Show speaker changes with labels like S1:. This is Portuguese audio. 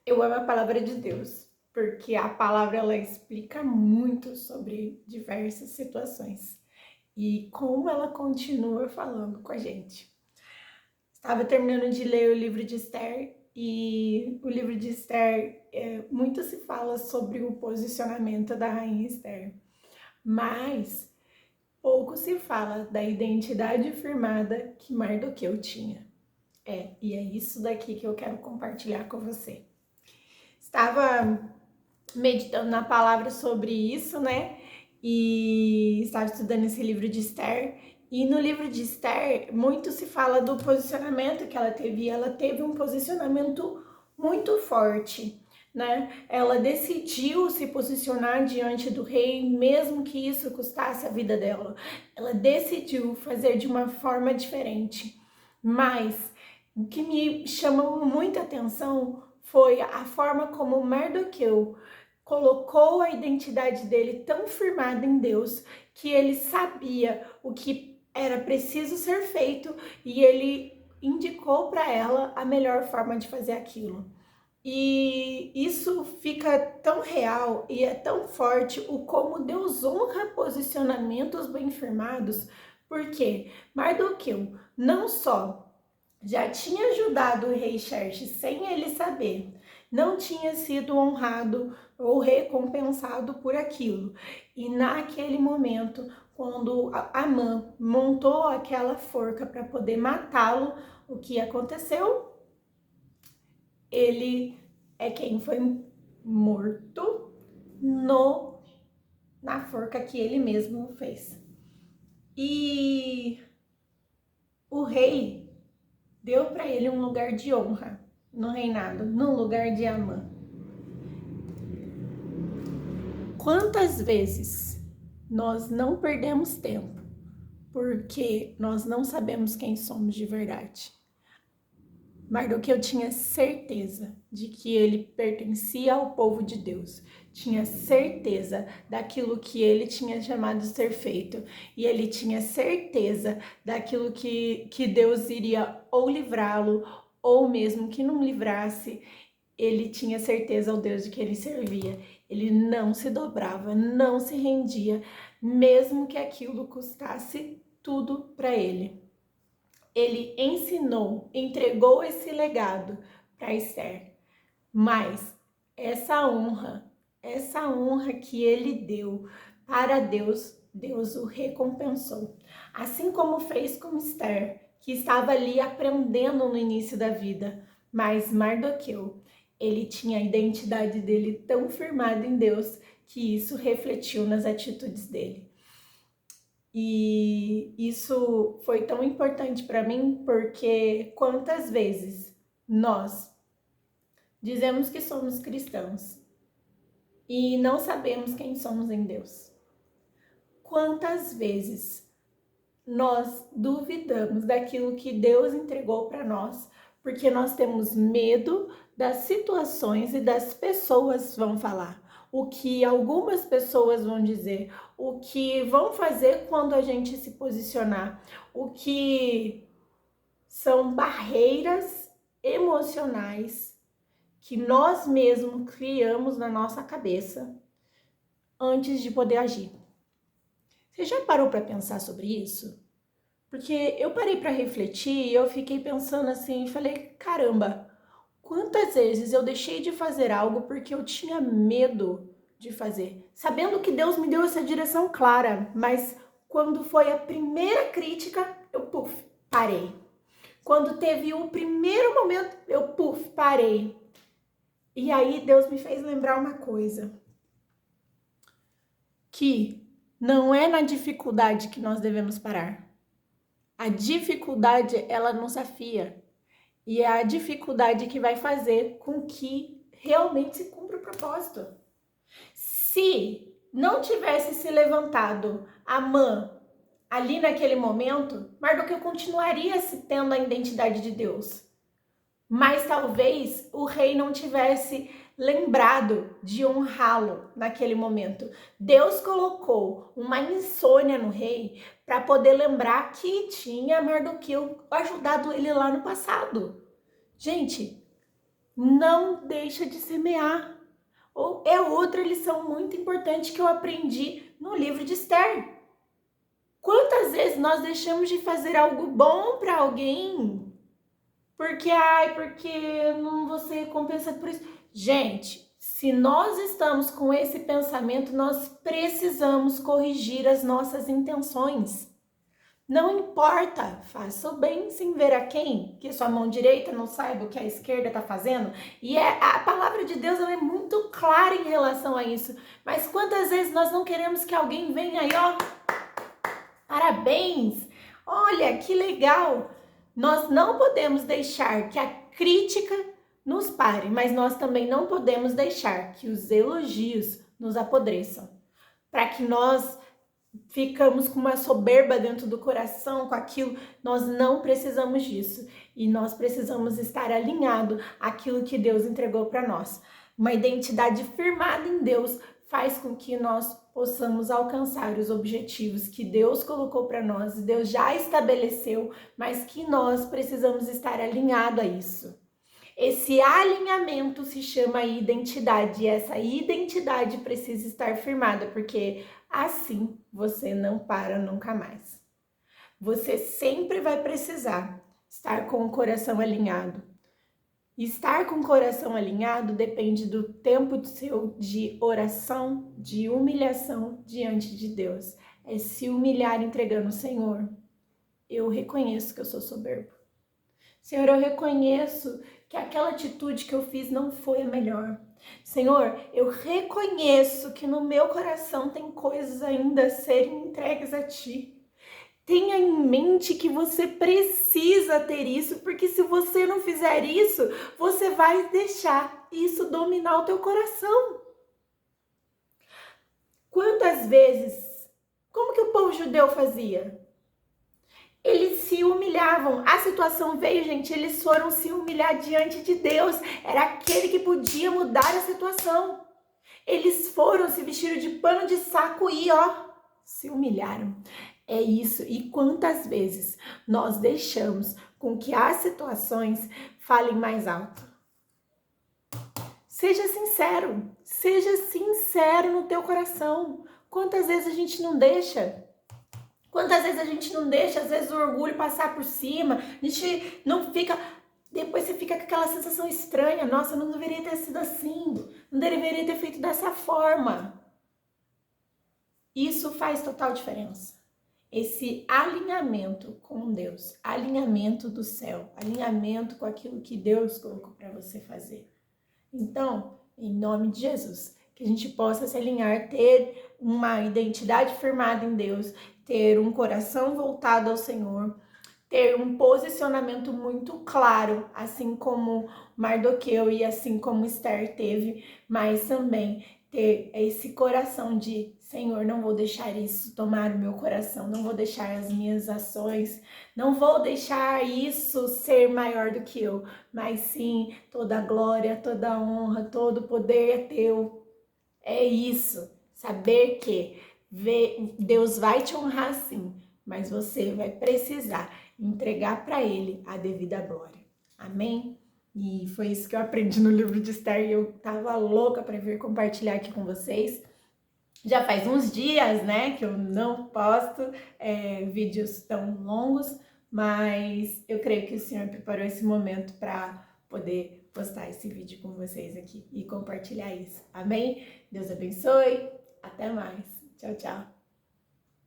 S1: Eu amo a palavra de Deus, porque a palavra ela explica muito sobre diversas situações e como ela continua falando com a gente. Estava terminando de ler o livro de Esther e o livro de Esther, muito se fala sobre o posicionamento da rainha Esther, mas pouco se fala da identidade firmada que Mardoqueu tinha. E é isso daqui que eu quero compartilhar com você. Estava meditando na palavra sobre isso, né? E estava estudando esse livro de Esther. E no livro de Esther, muito se fala do posicionamento que ela teve. E ela teve um posicionamento muito forte, né? Ela decidiu se posicionar diante do rei, mesmo que isso custasse a vida dela. Ela decidiu fazer de uma forma diferente. Mas o que me chamou muita atenção foi a forma como Mardoqueu colocou a identidade dele tão firmada em Deus que ele sabia o que era preciso ser feito e ele indicou para ela a melhor forma de fazer aquilo. E isso fica tão real e é tão forte o como Deus honra posicionamentos bem firmados, porque Mardoqueu não só já tinha ajudado o rei Xerxes sem ele saber, não tinha sido honrado ou recompensado por aquilo. E naquele momento, quando Amã montou aquela forca para poder matá-lo, o que aconteceu? Ele é quem foi morto no na forca que ele mesmo fez. E o rei deu para ele um lugar de honra no reinado, no lugar de Amã. Quantas vezes nós não perdemos tempo porque nós não sabemos quem somos de verdade? Mardoqueu tinha certeza de que ele pertencia ao povo de Deus, tinha certeza daquilo que ele tinha chamado de ser feito, e ele tinha certeza daquilo que Deus iria ou livrá-lo, ou mesmo que não livrasse, ele tinha certeza ao Deus de que ele servia. Ele não se dobrava, não se rendia, mesmo que aquilo custasse tudo para ele. Ele ensinou, entregou esse legado para Esther, mas essa honra que ele deu para Deus, Deus o recompensou. Assim como fez com Esther, que estava ali aprendendo no início da vida, mas Mardoqueu, ele tinha a identidade dele tão firmada em Deus que isso refletiu nas atitudes dele. E isso foi tão importante para mim porque quantas vezes nós dizemos que somos cristãos e não sabemos quem somos em Deus? Quantas vezes nós duvidamos daquilo que Deus entregou para nós porque nós temos medo das situações e das pessoas vão falar, o que algumas pessoas vão dizer, o que vão fazer quando a gente se posicionar, o que são barreiras emocionais que nós mesmos criamos na nossa cabeça antes de poder agir. Você já parou para pensar sobre isso? Porque eu parei para refletir e eu fiquei pensando assim, falei, caramba, quantas vezes eu deixei de fazer algo porque eu tinha medo de fazer, sabendo que Deus me deu essa direção clara, mas quando foi a primeira crítica, eu parei. Quando teve o primeiro momento, eu parei. E aí Deus me fez lembrar uma coisa, que não é na dificuldade que nós devemos parar. A dificuldade, ela nos afia. E é a dificuldade que vai fazer com que realmente se cumpra o propósito. Se não tivesse se levantado Amã ali naquele momento, Mardoqueu continuaria se tendo a identidade de Deus. Mas talvez o rei não tivesse lembrado de honrá-lo naquele momento. Deus colocou uma insônia no rei para poder lembrar que tinha Mardoqueu ajudado ele lá no passado. Gente, não deixa de semear. É outra lição muito importante que eu aprendi no livro de Esther. Quantas vezes nós deixamos de fazer algo bom para alguém porque não vou ser recompensado por isso? Gente, se nós estamos com esse pensamento, nós precisamos corrigir as nossas intenções. Não importa, faça o bem sem ver a quem, que sua mão direita não saiba o que a esquerda está fazendo. E a palavra de Deus ela é muito clara em relação a isso. Mas quantas vezes nós não queremos que alguém venha aí, ó, parabéns, olha que legal. Nós não podemos deixar que a crítica nos pare, mas nós também não podemos deixar que os elogios nos apodreçam. Para que nós ficamos com uma soberba dentro do coração com aquilo, nós não precisamos disso. E nós precisamos estar alinhado àquilo que Deus entregou para nós. Uma identidade firmada em Deus faz com que nós possamos alcançar os objetivos que Deus colocou para nós, Deus já estabeleceu, mas que nós precisamos estar alinhado a isso. Esse alinhamento se chama identidade e essa identidade precisa estar firmada, porque assim você não para nunca mais. Você sempre vai precisar estar com o coração alinhado. Estar com o coração alinhado depende do tempo seu de oração, de humilhação diante de Deus. É se humilhar entregando, Senhor, eu reconheço que eu sou soberbo. Senhor, eu reconheço que aquela atitude que eu fiz não foi a melhor. Senhor, eu reconheço que no meu coração tem coisas ainda a serem entregues a Ti. Tenha em mente que você precisa ter isso, porque se você não fizer isso, você vai deixar isso dominar o teu coração. Quantas vezes, como que o povo judeu fazia? Eles se humilhavam. A situação veio, gente, eles foram se humilhar diante de Deus. Era aquele que podia mudar a situação. Eles foram, se vestiram de pano de saco e, ó, se humilharam. É isso. E quantas vezes nós deixamos com que as situações falem mais alto? Seja sincero no teu coração. Quantas vezes a gente não deixa? Quantas vezes a gente não deixa, às vezes, o orgulho passar por cima, a gente não fica... Depois você fica com aquela sensação estranha, nossa, não deveria ter sido assim, não deveria ter feito dessa forma. Isso faz total diferença. Esse alinhamento com Deus, alinhamento do céu, alinhamento com aquilo que Deus colocou para você fazer. Então, em nome de Jesus, que a gente possa se alinhar, ter uma identidade firmada em Deus, ter um coração voltado ao Senhor, ter um posicionamento muito claro, assim como Mardoqueu e assim como Esther teve, mas também ter esse coração de Senhor, não vou deixar isso tomar o meu coração, não vou deixar as minhas ações, não vou deixar isso ser maior do que eu, mas sim, toda a glória, toda a honra, todo o poder é teu. É isso, saber que Deus vai te honrar sim, mas você vai precisar entregar para Ele a devida glória. Amém? E foi isso que eu aprendi no livro de Esther e eu tava louca para vir compartilhar aqui com vocês. Já faz uns dias, né, que eu não posto vídeos tão longos, mas eu creio que o Senhor preparou esse momento para poder postar esse vídeo com vocês aqui e compartilhar isso. Amém? Deus abençoe. Até mais. Tchau, tchau.